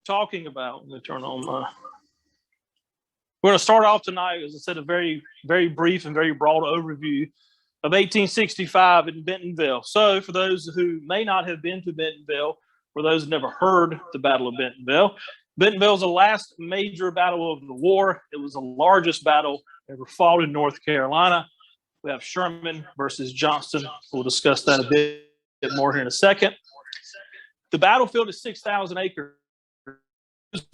talking about. Let me turn on my. We're going to start off tonight, as I said, a very, very brief and very broad overview of 1865 in Bentonville. So, for those who may not have been to Bentonville, for those who never heard the Battle of Bentonville, Bentonville is the last major battle of the war. It was the largest battle ever fought in North Carolina. We have Sherman versus Johnston. We'll discuss that a bit more here in a second. The battlefield is 6,000 acres.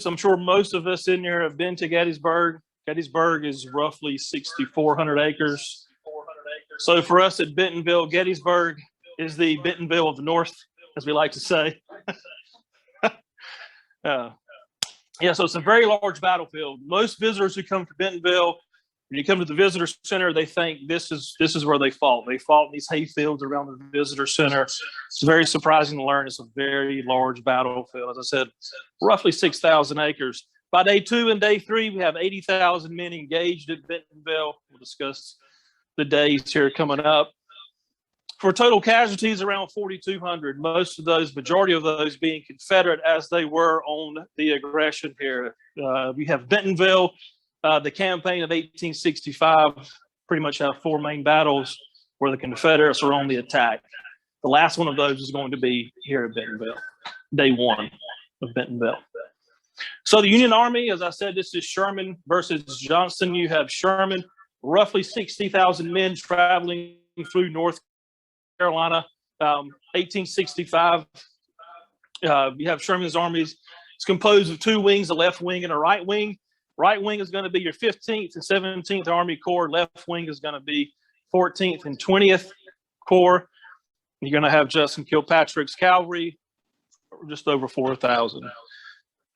I'm sure most of us in here have been to Gettysburg. Gettysburg is roughly 6,400 acres. So for us at Bentonville, Gettysburg is the Bentonville of the North, as we like to say. Yeah, so it's a very large battlefield. Most visitors who come to Bentonville, when you come to the visitor center, they think this is where they fought. They fought in these hayfields around the visitor center. It's very surprising to learn. It's a very large battlefield. As I said, roughly 6,000 acres. By day 2 and day 3, we have 80,000 men engaged at Bentonville. We'll discuss the days here coming up. For total casualties, around 4,200. Majority of those being Confederate, as they were on the aggression here. We have Bentonville. The campaign of 1865 pretty much have 4 main battles where the Confederates are on the attack. The last one of those is going to be here at Bentonville, day 1 of Bentonville. So the Union Army, as I said, this is Sherman versus Johnston. You have Sherman, roughly 60,000 men traveling through North Carolina. 1865, you have Sherman's armies. It's composed of 2 wings, a left wing and a right wing. Right wing is going to be your 15th and 17th Army Corps. Left wing is going to be 14th and 20th Corps. You're going to have Justin Kilpatrick's cavalry, just over 4,000.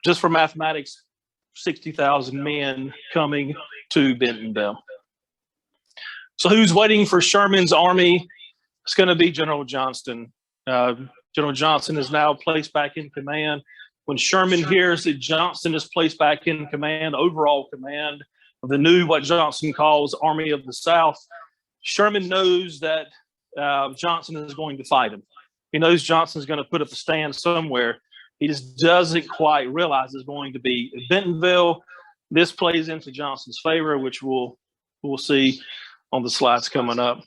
Just for mathematics, 60,000 men coming to Bentonville. So who's waiting for Sherman's army? It's going to be General Johnston. General Johnston is now placed back in command. When Sherman hears that Johnston is placed back in command, overall command of the new, what Johnston calls Army of the South, Sherman knows that Johnston is going to fight him. He knows Johnston is going to put up a stand somewhere. He just doesn't quite realize it's going to be Bentonville. This plays into Johnston's favor, which we'll see on the slides coming up.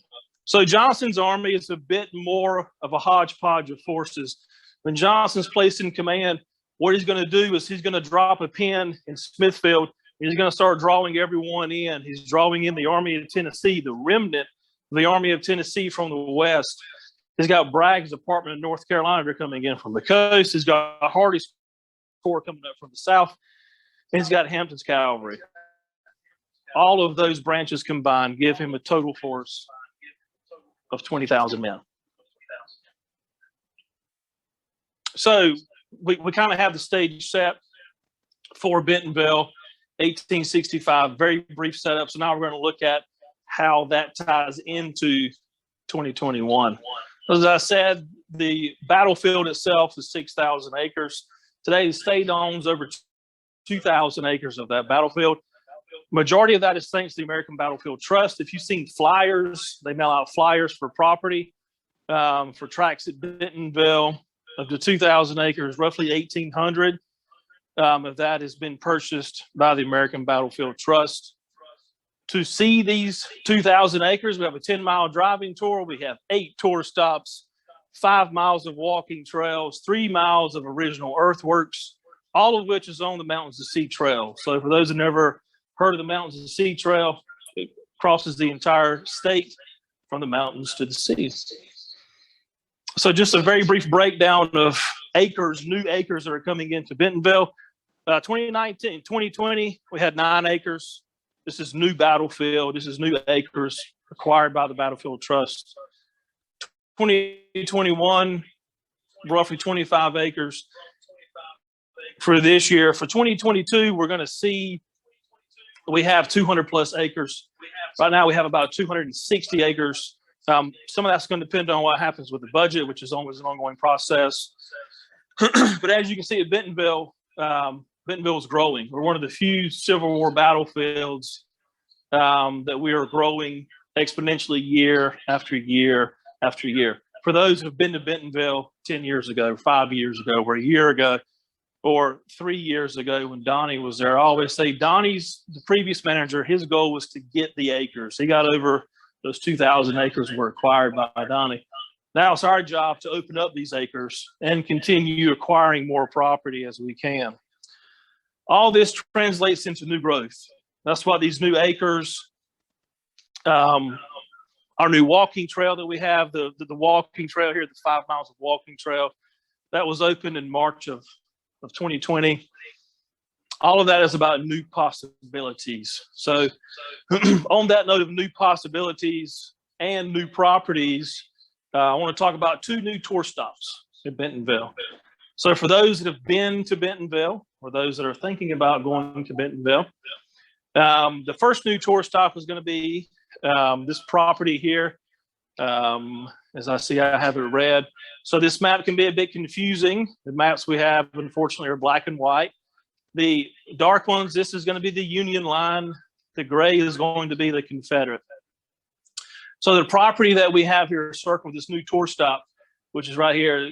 So Johnston's army is a bit more of a hodgepodge of forces. When Johnston's placed in command, what he's going to do is he's going to drop a pin in Smithfield. He's going to start drawing everyone in. He's drawing in the Army of Tennessee, the remnant of the Army of Tennessee from the west. He's got Bragg's Department of North Carolina. They're coming in from the coast. He's got Hardy's Corps coming up from the south. And he's got Hampton's cavalry. All of those branches combined give him a total force of 20,000 men. So we kind of have the stage set for Bentonville, 1865, very brief setup. So now we're going to look at how that ties into 2021. As I said, the battlefield itself is 6,000 acres. Today, the state owns over 2,000 acres of that battlefield. Majority of that is thanks to the American Battlefield Trust. If you've seen flyers, they mail out flyers for property, for tracts at Bentonville. Of the 2,000 acres, roughly 1,800 of that has been purchased by the American Battlefield Trust. To see these 2,000 acres, we have a 10-mile driving tour. We have 8 tour stops, 5 miles of walking trails, 3 miles of original earthworks, all of which is on the Mountains to Sea Trail. So for those who never heard of the Mountains to Sea Trail, it crosses the entire state from the mountains to the sea. So just a very brief breakdown of acres, new acres that are coming into Bentonville. 2019, 2020, we had 9 acres. This is new battlefield. This is new acres acquired by the Battlefield Trust. 2021, roughly 25 acres for this year. For 2022, we're going to see we have 200 plus acres. Right now, we have about 260 acres. Some of that's going to depend on what happens with the budget, which is always an ongoing process. But as you can see at Bentonville, Bentonville is growing. We're one of the few Civil War battlefields that we are growing exponentially year after year after year. For those who have been to Bentonville 10 years ago, 5 years ago, or a year ago, or 3 years ago when Donnie was there. I always say Donnie's the previous manager. His goal was to get the acres. He got over those 2,000 acres were acquired by Donnie. Now it's our job to open up these acres and continue acquiring more property as we can. All this translates into new growth. That's why these new acres, our new walking trail that we have, the walking trail here, the 5 miles of walking trail, that was opened in March of 2020. All of that is about new possibilities. So on that note of new possibilities and new properties, I want to talk about 2 new tour stops in Bentonville. So for those that have been to Bentonville, or those that are thinking about going to Bentonville, the first new tour stop is going to be this property here. As I see, I have it red. So this map can be a bit confusing. The maps we have, unfortunately, are black and white. The dark ones, this is going to be the Union line. The gray is going to be the Confederate. So the property that we have here circled, this new tour stop, which is right here,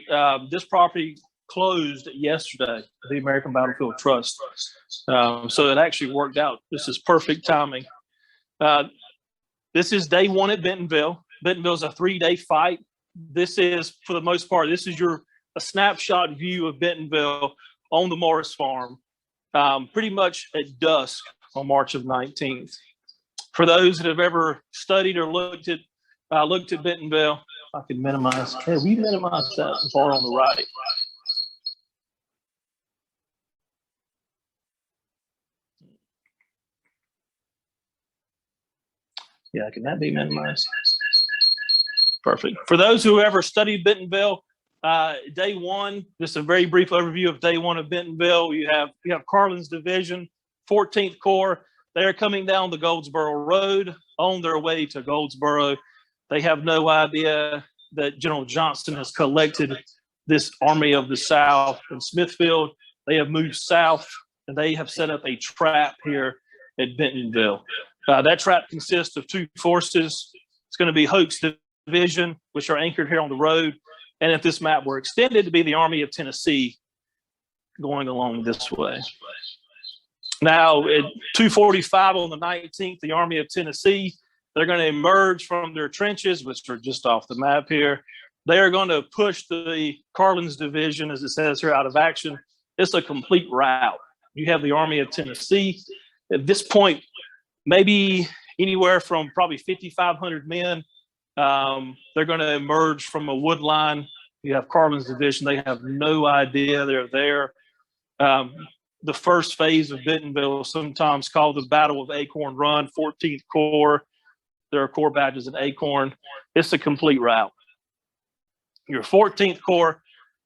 this property closed yesterday, the American Battlefield Trust. So it actually worked out. This is perfect timing. This is day 1 at Bentonville. Bentonville is a 3-day fight. This is, for the most part, this is a snapshot view of Bentonville on the Morris Farm, pretty much at dusk on March of 19th. For those that have ever studied or looked at Bentonville, I can minimize. Hey, we minimize that bar on the right. Yeah, can that be minimized? Perfect. For those who ever studied Bentonville, day 1, just a very brief overview of day 1 of Bentonville. You have Carlin's Division, 14th Corps. They are coming down the Goldsboro Road on their way to Goldsboro. They have no idea that General Johnston has collected this Army of the South in Smithfield. They have moved south, and they have set up a trap here at Bentonville. That trap consists of 2 forces. It's going to be Hoke's Division, which are anchored here on the road, and if this map were extended, to be the Army of Tennessee going along this way. Now, at 2:45 on the 19th, the Army of Tennessee, they're going to emerge from their trenches, which are just off the map here. They are going to push the Carlin's Division, as it says here, out of action. It's a complete rout. You have the Army of Tennessee. At this point, maybe anywhere from probably 5,500 men. They're going to emerge from a wood line. You have Carlin's Division. They have no idea they're there. The first phase of Bentonville, sometimes called the Battle of Acorn Run, 14th Corps. There are Corps badges in Acorn. It's a complete rout. Your 14th Corps,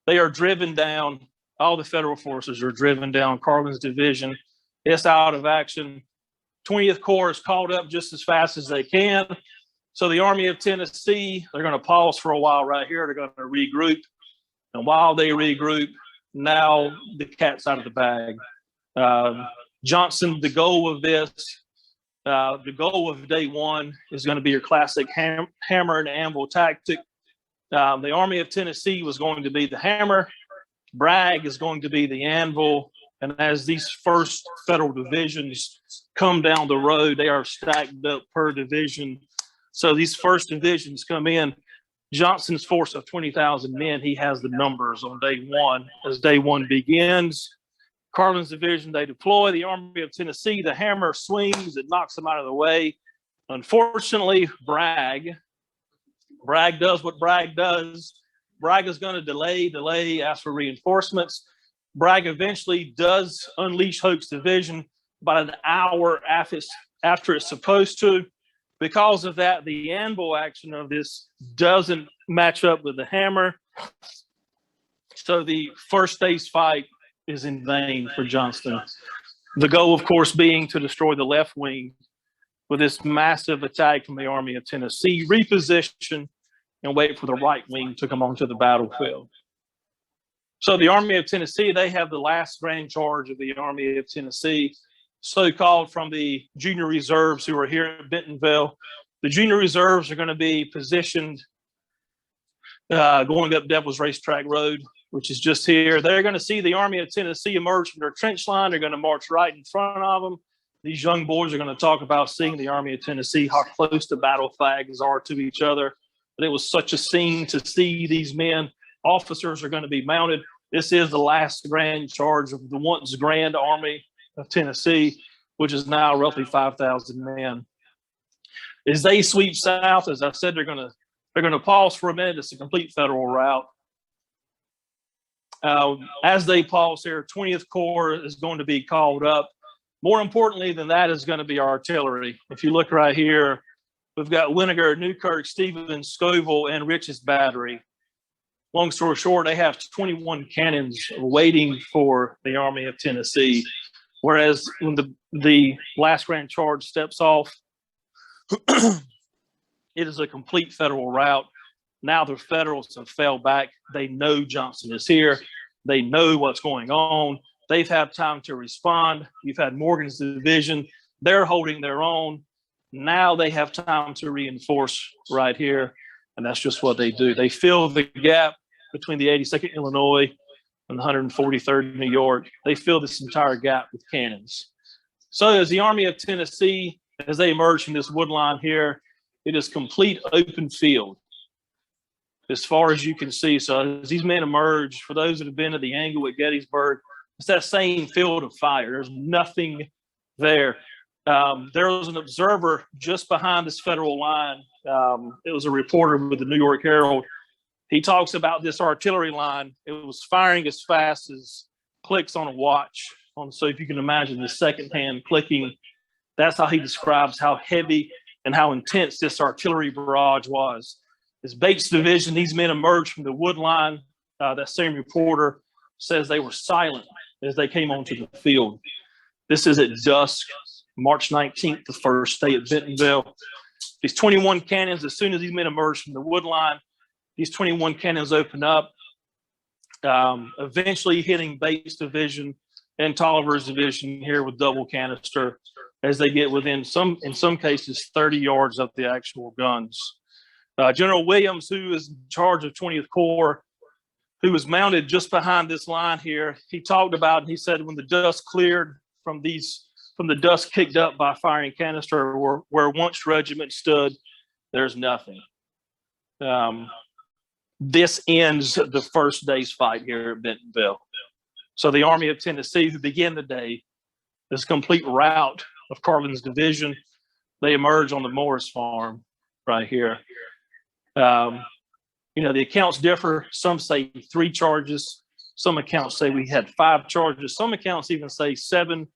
they are driven down. All the federal forces are driven down. Carlin's Division, it's out of action. 20th Corps is called up just as fast as they can. So the Army of Tennessee, they're going to pause for a while right here. They're going to regroup. And while they regroup, now the cat's out of the bag. Johnson, the goal of day 1 is going to be your classic hammer and anvil tactic. The Army of Tennessee was going to be the hammer. Bragg is going to be the anvil. And as these first federal divisions come down the road, they are stacked up per division. So these first divisions come in. Johnson's force of 20,000 men, he has the numbers on day 1. As day 1 begins, Carlin's Division, they deploy. The Army of Tennessee, the hammer swings, it knocks them out of the way. Unfortunately, Bragg does what Bragg does. Bragg is going to delay, ask for reinforcements. Bragg eventually does unleash Hoke's Division about an hour after it's supposed to. Because of that, the anvil action of this doesn't match up with the hammer. So the first day's fight is in vain for Johnston. The goal, of course, being to destroy the left wing with this massive attack from the Army of Tennessee, reposition, and wait for the right wing to come onto the battlefield. So the Army of Tennessee, they have the last grand charge of the Army of Tennessee, so-called from the junior reserves who are here at Bentonville. The junior reserves are going to be positioned going up Devil's Racetrack Road. which is just here. They're going to see the Army of Tennessee emerge from their trench line. They're going to march right in front of them. These young boys are going to talk about seeing the Army of Tennessee, how close the battle flags are to each other. But it was such a scene to see these men. Officers are going to be mounted. This is the last grand charge of the once Grand Army of Tennessee, which is now roughly 5,000 men. As they sweep south, as I said, they're going to pause for a minute. It's a complete federal route. As they pause here, 20th Corps is going to be called up. More importantly than that is going to be artillery. If you look right here, we've got Winnegar, Newkirk, Stevens, Scoville, and Rich's Battery. Long story short, they have 21 cannons waiting for the Army of Tennessee. Whereas when the last grand charge steps off, it is a complete federal route. Now the Federals have fell back. They know Johnson is here. They know what's going on. They've had time to respond. You've had Morgan's division. They're holding their own. Now they have time to reinforce right here. And that's just what they do. They fill the gap between the 82nd Illinois and the 143rd New York. They fill this entire gap with cannons. So as the Army of Tennessee, as they emerge from this wood line here, it is complete open field as far as you can see. So as these men emerge, for those that have been to the angle at Gettysburg, it's that same field of fire. There's nothing there. There was an observer just behind this federal line. It was a reporter with the New York Herald. He talks about this artillery line. It was firing as fast as clicks on a watch. So if you can imagine the second-hand clicking, that's how he describes how heavy and how intense this artillery barrage was. This Bates division, these men emerged from the wood line. That same reporter says they were silent as they came onto the field. This is at dusk, March 19th, the first day at Bentonville. These 21 cannons, as soon as these men emerged from the wood line, these 21 cannons open up, eventually hitting Bates division and Tolliver's division here with double canister as they get within in some cases, 30 yards of the actual guns. General Williams, who is in charge of 20th Corps, who was mounted just behind this line here, he talked about, and he said when the dust cleared from the dust kicked up by firing canister where once regiment stood, there's nothing. This ends the first day's fight here at Bentonville. So the Army of Tennessee, who began the day, this complete rout of Carlin's division, they emerge on the Morris farm right here. The accounts differ. Some say 3 charges. Some accounts say we had 5 charges. Some accounts even say 7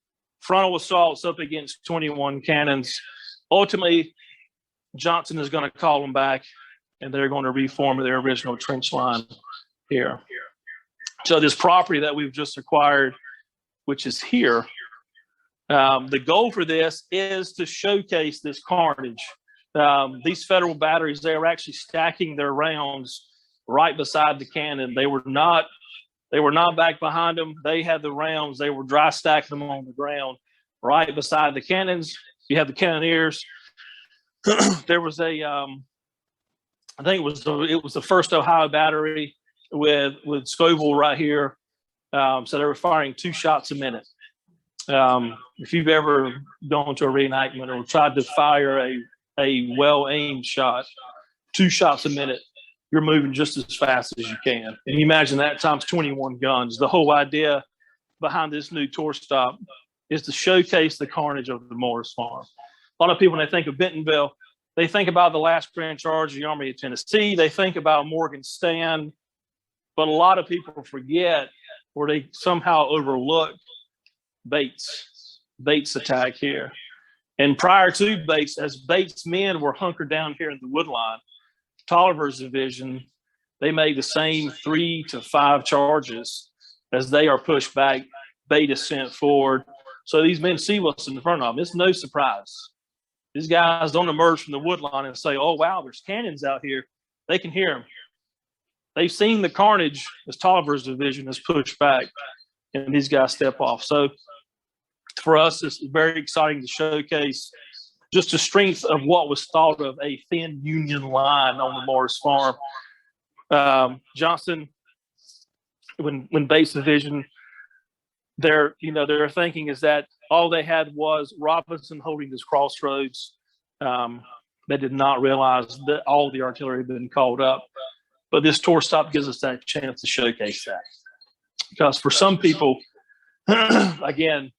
frontal assaults up against 21 cannons. Ultimately, Johnson is going to call them back, and they're going to reform their original trench line here. So this property that we've just acquired, which is here, the goal for this is to showcase this carnage. These federal batteries, they were actually stacking their rounds right beside the cannon. They were not back behind them. They had the rounds. They were dry stacking them on the ground right beside the cannons. You have the cannoneers. There was I think it was the 1st Ohio battery with Scoville right here. So they were firing 2 shots a minute. If you've ever gone to a reenactment or tried to fire a well-aimed shot, 2 shots a minute, you're moving just as fast as you can. And you imagine that times 21 guns. The whole idea behind this new tour stop is to showcase the carnage of the Morris farm. A lot of people, when they think of Bentonville, they think about the last grand charge of the Army of Tennessee. They think about Morgan's stand. But a lot of people forget, or they somehow overlook, Bates' attack here. And prior to Bates, as Bates' men were hunkered down here in the woodline, Tolliver's division, they made the same 3 to 5 charges. As they are pushed back, Bates is sent forward. So these men see what's in front of them. It's no surprise. These guys don't emerge from the woodline and say, oh, wow, there's cannons out here. They can hear them. They've seen the carnage as Tolliver's division is pushed back, and these guys step off. So for us, it's very exciting to showcase just the strength of what was thought of a thin Union line on the Morris farm. Johnson when Bates Division, their thinking is that all they had was Robinson holding this crossroads. They did not realize that all the artillery had been called up. But this tour stop gives us that chance to showcase that. Because for some people, again,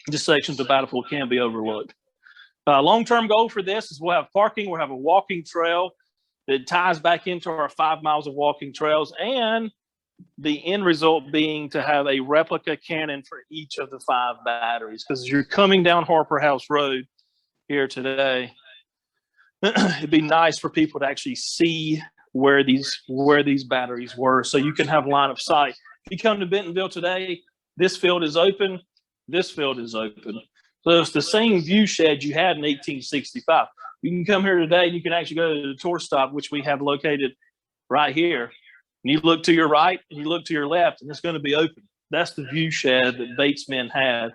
this section of the battlefield can be overlooked. Long-term goal for this is we'll have parking. We'll have a walking trail that ties back into our 5 miles of walking trails, and the end result being to have a replica cannon for each of the 5 batteries. Because as you're coming down Harper House Road here today, it'd be nice for people to actually see where these batteries were, so you can have line of sight. If you come to Bentonville today, this field is open, this field is open. So it's the same view shed you had in 1865. You can come here today and you can actually go to the tour stop, which we have located right here. And you look to your right and you look to your left, and it's going to be open. That's the view shed that Bates men had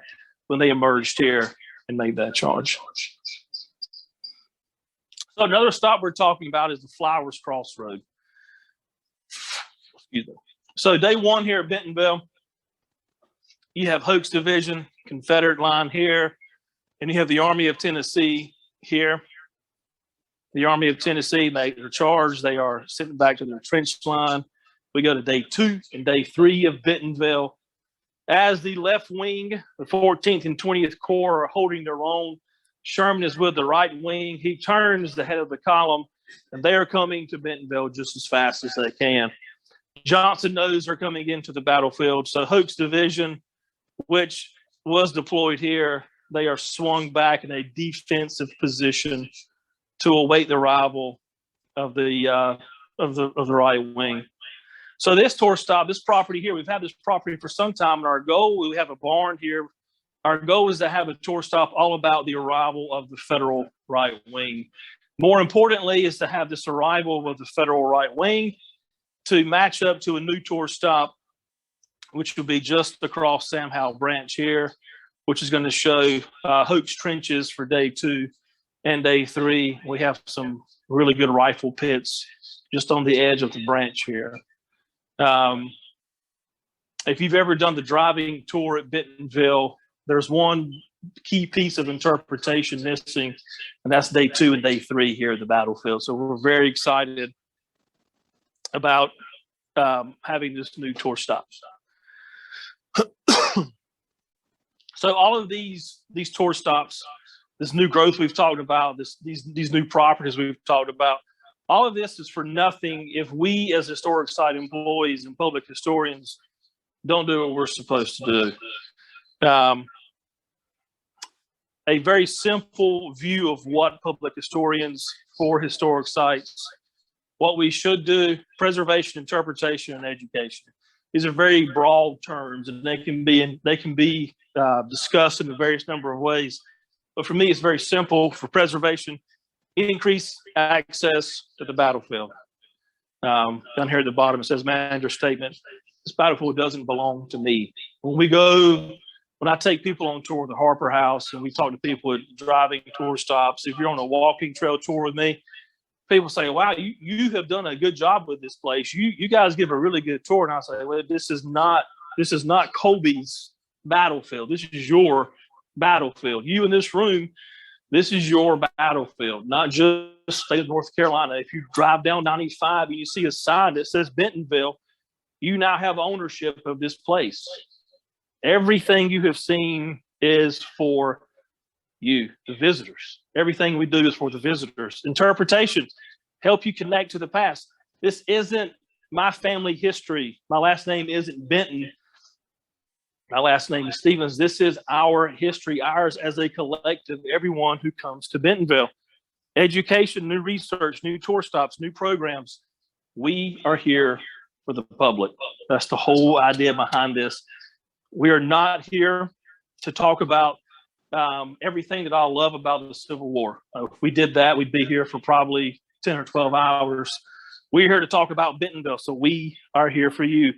when they emerged here and made that charge. So another stop we're talking about is the Flowers Crossroad. Excuse me. So day 1 here at Bentonville, you have Hoke's Division, Confederate line here, and you have the Army of Tennessee here. The Army of Tennessee, they are charged. They are sitting back to their trench line. We go to day 2 and day 3 of Bentonville. As the left wing, the 14th and 20th Corps are holding their own, Sherman is with the right wing. He turns the head of the column, and they are coming to Bentonville just as fast as they can. Johnson knows they're coming into the battlefield. So Hoke's Division, which was deployed here, they are swung back in a defensive position to await the arrival of the right wing. So this tour stop, this property here, we've had this property for some time, and our goal, we have a barn here. Our goal is to have a tour stop all about the arrival of the federal right wing. More importantly, is to have this arrival of the federal right wing to match up to a new tour stop, which will be just across Sam Howell Branch here, which is going to show Hoke's trenches for day 2 and day 3. We have some really good rifle pits just on the edge of the branch here. If you've ever done the driving tour at Bentonville, there's one key piece of interpretation missing, and that's day 2 and day 3 here at the battlefield. So we're very excited about having this new tour stop. So all of these tour stops, this new growth we've talked about, these new properties we've talked about, all of this is for nothing if we as historic site employees and public historians don't do what we're supposed to do. A very simple view of what public historians for historic sites, what we should do: preservation, interpretation, and education. These are very broad terms, and they can be discussed in a various number of ways. But for me, it's very simple. For preservation, increase access to the battlefield. Down here at the bottom, it says manager statement. This battlefield doesn't belong to me. When I take people on tour of the Harper House and we talk to people at driving tour stops, if you're on a walking trail tour with me, people say, wow, you have done a good job with this place. You guys give a really good tour. And I say, well, this is not Colby's battlefield. This is your battlefield. You in this room, this is your battlefield, not just the state of North Carolina. If you drive down 95 and you see a sign that says Bentonville, you now have ownership of this place. Everything you have seen is for you, the visitors. Everything we do is for the visitors. Interpretation, help you connect to the past. This isn't my family history. My last name isn't Benton. My last name is Stevens. This is our history, ours as a collective, everyone who comes to Bentonville. Education, new research, new tour stops, new programs. We are here for the public. That's the whole idea behind this. We are not here to talk about everything that I love about the Civil War. If we did that, we'd be here for probably 10 or 12 hours. We're here to talk about Bentonville, so we are here for you.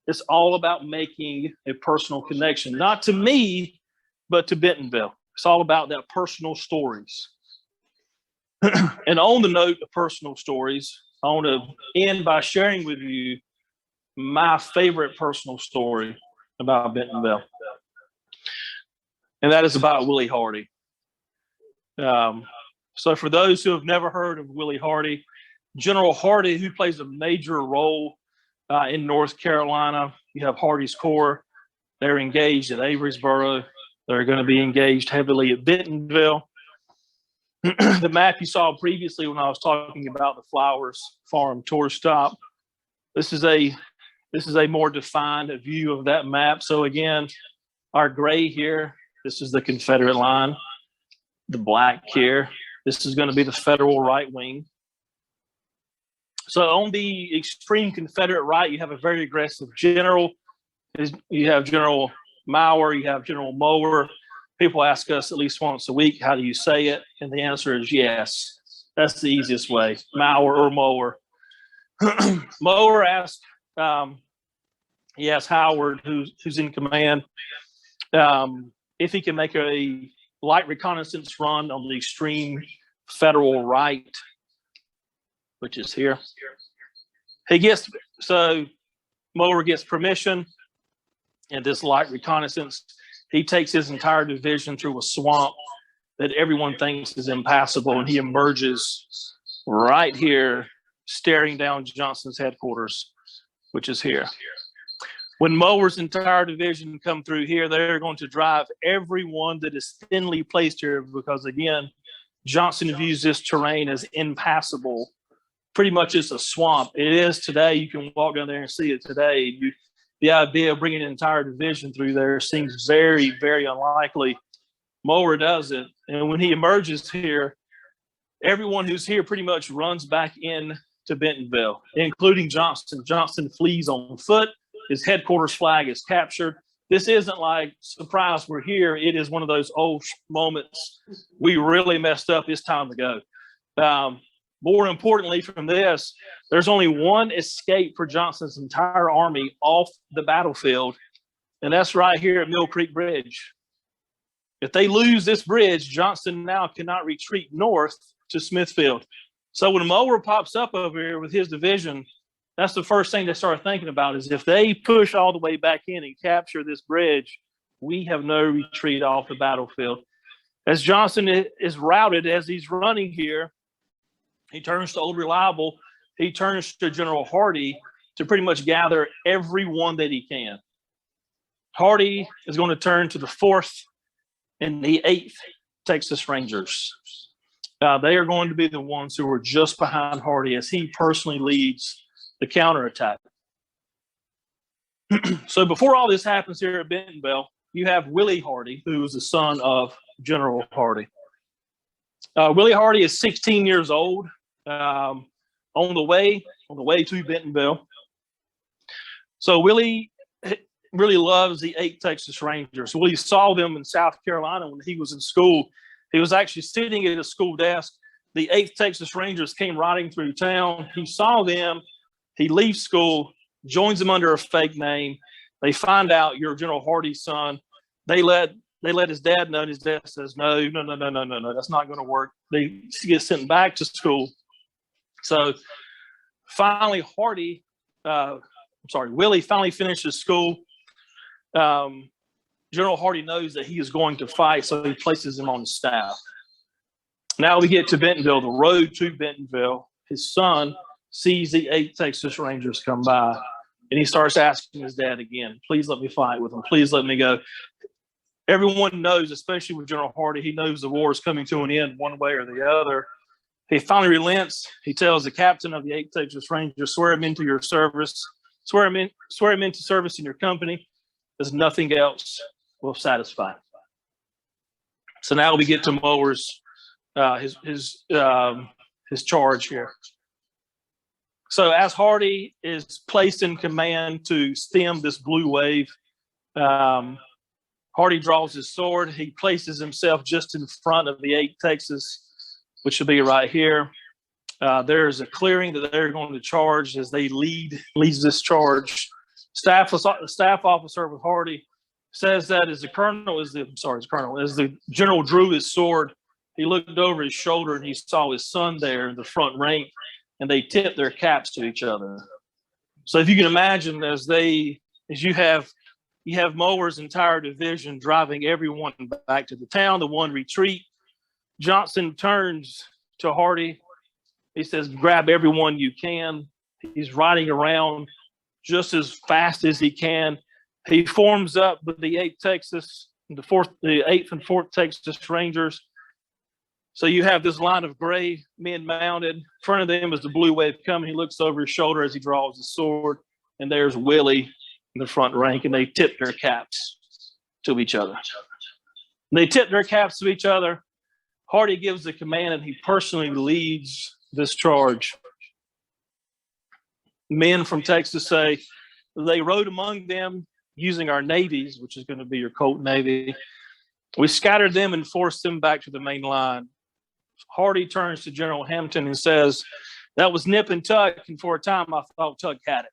It's all about making a personal connection, not to me, but to Bentonville. It's all about that personal stories. And on the note of personal stories, I want to end by sharing with you my favorite personal story about Bentonville, and that is about Willie Hardy. So for those who have never heard of Willie Hardy, General Hardy, who plays a major role in North Carolina, you have Hardy's Corps. They're engaged at Averysboro. They're going to be engaged heavily at Bentonville. The map you saw previously when I was talking about the Flowers Farm tour stop, this is a more defined view of that map. So again, our gray here, this is the Confederate line. The black here, this is going to be the Federal right wing. So on the extreme Confederate right, you have a very aggressive general. You have General Mower, you have General Mower. People ask us at least once a week, how do you say it? And the answer is yes. That's the easiest way, Mower or Mower. Mower asked, he asked Howard, who's in command, if he can make a light reconnaissance run on the extreme Federal right, which is here. So Mower gets permission, and this light reconnaissance, he takes his entire division through a swamp that everyone thinks is impassable, and he emerges right here, staring down Johnston's headquarters, which is here. When Mower's entire division come through here, they're going to drive everyone that is thinly placed here because, again, Johnston views this terrain as impassable. Pretty much it's a swamp. It is today. You can walk down there and see it today. The idea of bringing an entire division through there seems very, very unlikely. Mower does it. And when he emerges here, everyone who's here pretty much runs back in to Bentonville, including Johnston. Johnston flees on foot. His headquarters flag is captured. This isn't like, surprise, we're here. It is one of those old moments. We really messed up. It's time to go. More importantly from this, there's only one escape for Johnston's entire army off the battlefield, and that's right here at Mill Creek Bridge. If they lose this bridge, Johnston now cannot retreat north to Smithfield. So when Mower pops up over here with his division, that's the first thing they start thinking about is if they push all the way back in and capture this bridge, we have no retreat off the battlefield. As Johnston is routed, as he's running here, he turns to Old Reliable. He turns to General Hardy to pretty much gather everyone that he can. Hardy is going to turn to the 4th and the 8th Texas Rangers. They are going to be the ones who are just behind Hardy as he personally leads the counterattack. So before all this happens here at Bentonville, you have Willie Hardy, who is the son of General Hardy. Willie Hardy is 16 years old. On the way to Bentonville. So Willie really loves the 8th Texas Rangers. Willie saw them in South Carolina when he was in school. He was actually sitting at a school desk. The 8th Texas Rangers came riding through town. He saw them. He leaves school, joins them under a fake name. They find out you're General Hardy's son. They let his dad know, and his dad says, no, that's not going to work. They get sent back to school. So finally, Willie finally finishes school. General Hardy knows that he is going to fight, so he places him on his staff. Now we get to Bentonville, the road to Bentonville. His son sees the 8th Texas Rangers come by, and he starts asking his dad again, please let me fight with him. Please let me go. Everyone knows, especially with General Hardy, he knows the war is coming to an end one way or the other. He finally relents. He tells the captain of the 8th Texas Rangers, swear him into your service, swear him into service in your company, as nothing else will satisfy. So now we get to Mower's his charge here. So as Hardy is placed in command to stem this blue wave, Hardy draws his sword. He places himself just in front of the 8th Texas, which will be right here. There's a clearing that they're going to charge as they leads this charge. Staff officer with Hardy says that as the general drew his sword, he looked over his shoulder and he saw his son there in the front rank, and they tipped their caps to each other. So if you can imagine, as you have Mower's entire division driving everyone back to the town, the one retreat, Johnson turns to Hardy. He says, grab everyone you can. He's riding around just as fast as he can. He forms up with the 8th Texas, the 8th and 4th Texas Rangers. So you have this line of gray men mounted. In front of them is the blue wave coming. He looks over his shoulder as he draws his sword, and there's Willie in the front rank, and they tip their caps to each other. They tip their caps to each other. Hardy gives the command, and he personally leads this charge. Men from Texas say they rode among them using our navies, which is going to be your Colt Navy. We scattered them and forced them back to the main line. Hardy turns to General Hampton and says, that was nip and tuck, and for a time I thought Tuck had it.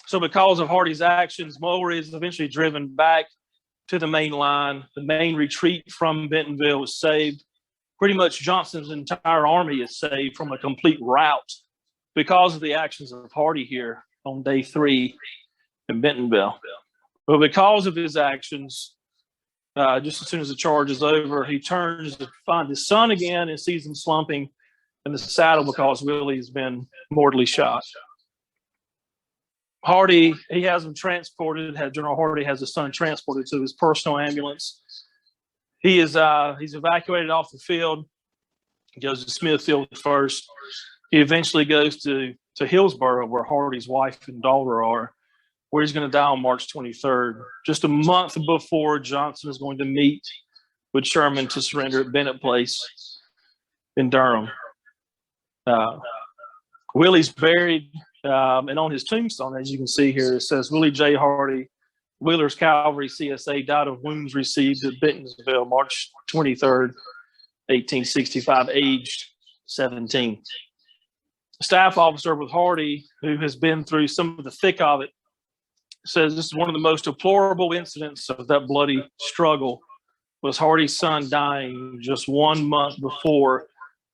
So because of Hardy's actions, Mower is eventually driven back to the main line. The main retreat from Bentonville is saved. Pretty much Johnson's entire army is saved from a complete rout because of the actions of Hardy here on day 3 in Bentonville. But because of his actions, just as soon as the charge is over, he turns to find his son again and sees him slumping in the saddle because Willie has been mortally shot. Hardy, he has him transported. General Hardy has his son transported to his personal ambulance. He's evacuated off the field. He goes to Smithfield first. He eventually goes to Hillsborough, where Hardy's wife and daughter are, where he's going to die on March 23rd, just a month before Johnson is going to meet with Sherman to surrender at Bennett Place in Durham. Willie's buried, and on his tombstone, as you can see here, it says, Willie J. Hardy, Wheeler's Cavalry CSA, died of wounds received at Bentonville, March 23rd, 1865, aged 17. A staff officer with Hardy, who has been through some of the thick of it, says this is one of the most deplorable incidents of that bloody struggle, was Hardy's son dying just 1 month before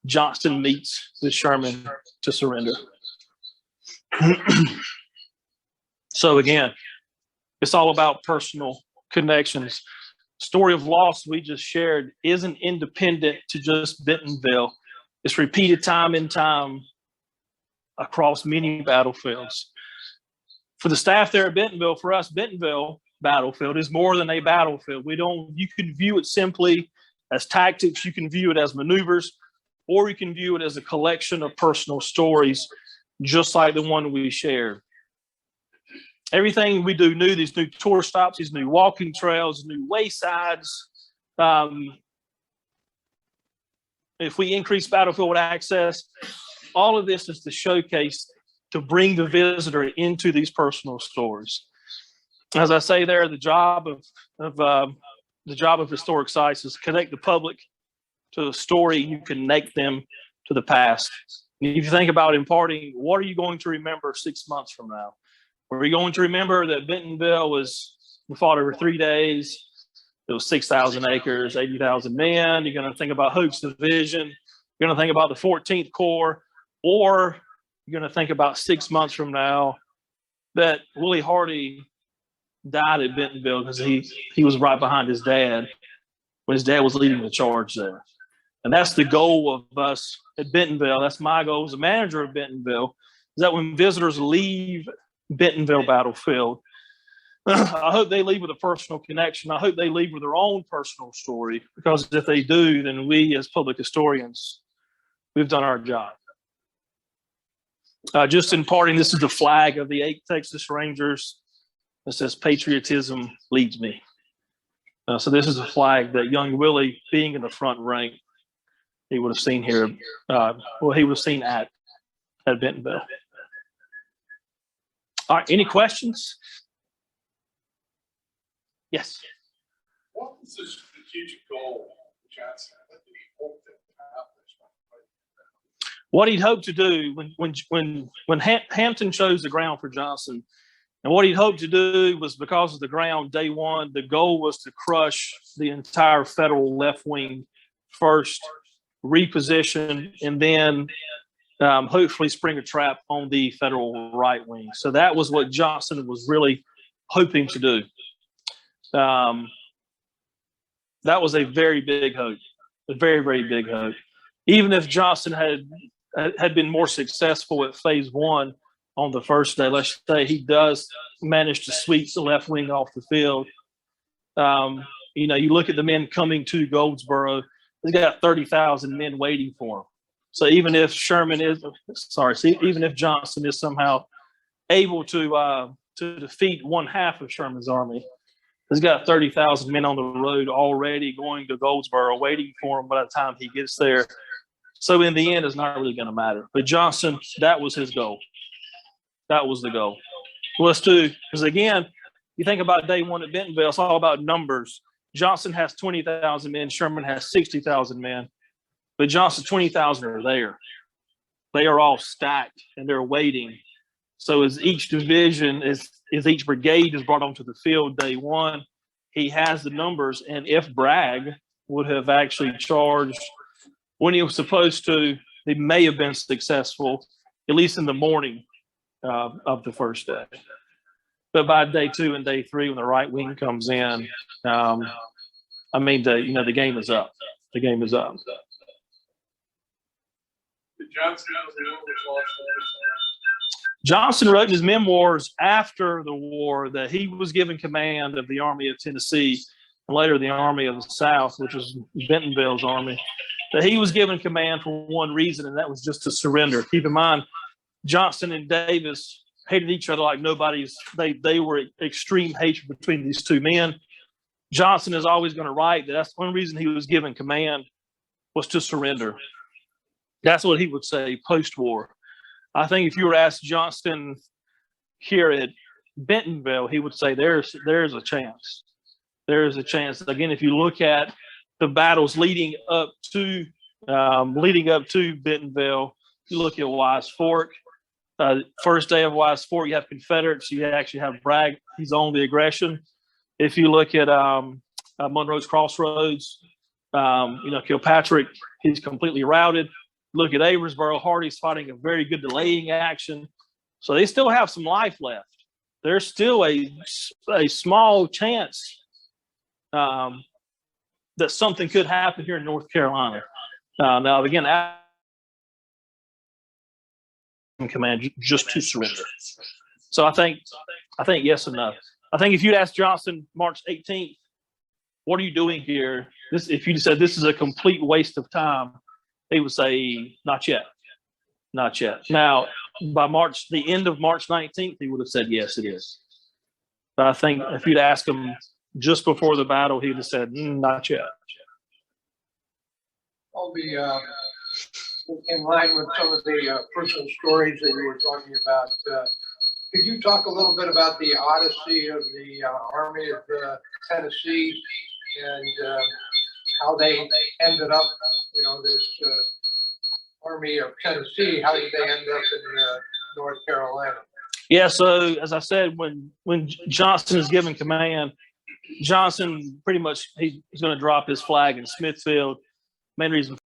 Johnston meets with Sherman to surrender. So again, it's all about personal connections. Story of loss we just shared isn't independent to just Bentonville. It's repeated time and time across many battlefields. For the staff there at Bentonville, for us, Bentonville battlefield is more than a battlefield. You can view it simply as tactics, you can view it as maneuvers, or you can view it as a collection of personal stories, just like the one we shared. Everything we do new, these new tour stops, these new walking trails, new waysides. If we increase battlefield access, all of this is to showcase, to bring the visitor into these personal stories. As I say there, the job of historic sites is to connect the public to the story. You connect them to the past. And if you think about imparting, what are you going to remember 6 months from now? Are you going to remember that Bentonville we fought over 3 days? It was 6,000 acres, 80,000 men. You're going to think about Hoke's division. You're going to think about the 14th Corps, or you're going to think about 6 months from now that Willie Hardy died at Bentonville because he was right behind his dad when his dad was leading the charge there. And that's the goal of us at Bentonville. That's my goal as a manager of Bentonville, is that when visitors leave Bentonville battlefield, I hope they leave with a personal connection. I hope they leave with their own personal story, because if they do, then we as public historians, we've done our job. Just in parting, this is the flag of the 8th Texas Rangers. It says, "Patriotism leads me." So this is a flag that young Willie, being in the front rank, he would have seen here. He would have seen at Bentonville. All right, any questions? Yes. What was the strategic goal of Johnson? What did he hope to accomplish? What he'd hoped to do when Hampton chose the ground for Johnson, and what he'd hoped to do was, because of the ground, day one, the goal was to crush the entire federal left wing first, reposition, and then hopefully spring a trap on the Federal right wing. So that was what Johnston was really hoping to do. That was a very big hope, a very, very big hope. Even if Johnston had been more successful at phase one on the first day, let's say he does manage to sweep the left wing off the field. You know, you look at the men coming to Goldsboro, he's got 30,000 men waiting for him. So even if even if Johnston is somehow able to defeat one half of Sherman's army, he's got 30,000 men on the road already going to Goldsboro, waiting for him by the time he gets there. So in the end, it's not really going to matter. But Johnston, that was his goal. That was the goal. Because again, you think about day one at Bentonville, it's all about numbers. Johnston has 20,000 men. Sherman has 60,000 men. But Johnston, 20,000 are there. They are all stacked and they're waiting. So as each division, as each brigade is brought onto the field day one, he has the numbers. And if Bragg would have actually charged when he was supposed to, they may have been successful, at least in the morning of the first day. But by day two and day three, when the right wing comes in, I mean, the game is up. The game is up. Johnston wrote in his memoirs after the war that he was given command of the Army of Tennessee and later the Army of the South, which was Bentonville's army, that he was given command for one reason, and that was just to surrender. Keep in mind, Johnston and Davis hated each other like nobody's. They were extreme hatred between these two men. Johnston is always going to write that that's one reason he was given command was to surrender. That's what he would say post-war. I think if you were asked Johnston here at Bentonville, he would say there's a chance. There's a chance. Again, if you look at the battles leading up to Bentonville, you look at Wise Fork. First day of Wise Fork, you have Confederates. You actually have Bragg. He's on the aggression. If you look at Monroe's Crossroads, Kilpatrick, he's completely routed. Look at Averysboro, Hardy's fighting a very good delaying action. So they still have some life left. There's still a small chance that something could happen here in North Carolina. Now, again, command just to surrender. So I think yes and no. I think if you'd asked Johnston March 18th, what are you doing here? If you said this is a complete waste of time, he would say, not yet. Not yet. Now, by the end of March 19th, he would have said, yes, it is. But I think if you'd ask him just before the battle, he would have said, not yet. I'll be in line with some of the personal stories that you were talking about. Could you talk a little bit about the odyssey of the Army of Tennessee and how they ended up, this Army of Tennessee, how did they end up in North Carolina? Yeah, so as I said, when Johnston is given command, Johnston pretty much he's going to drop his flag in Smithfield. Main reason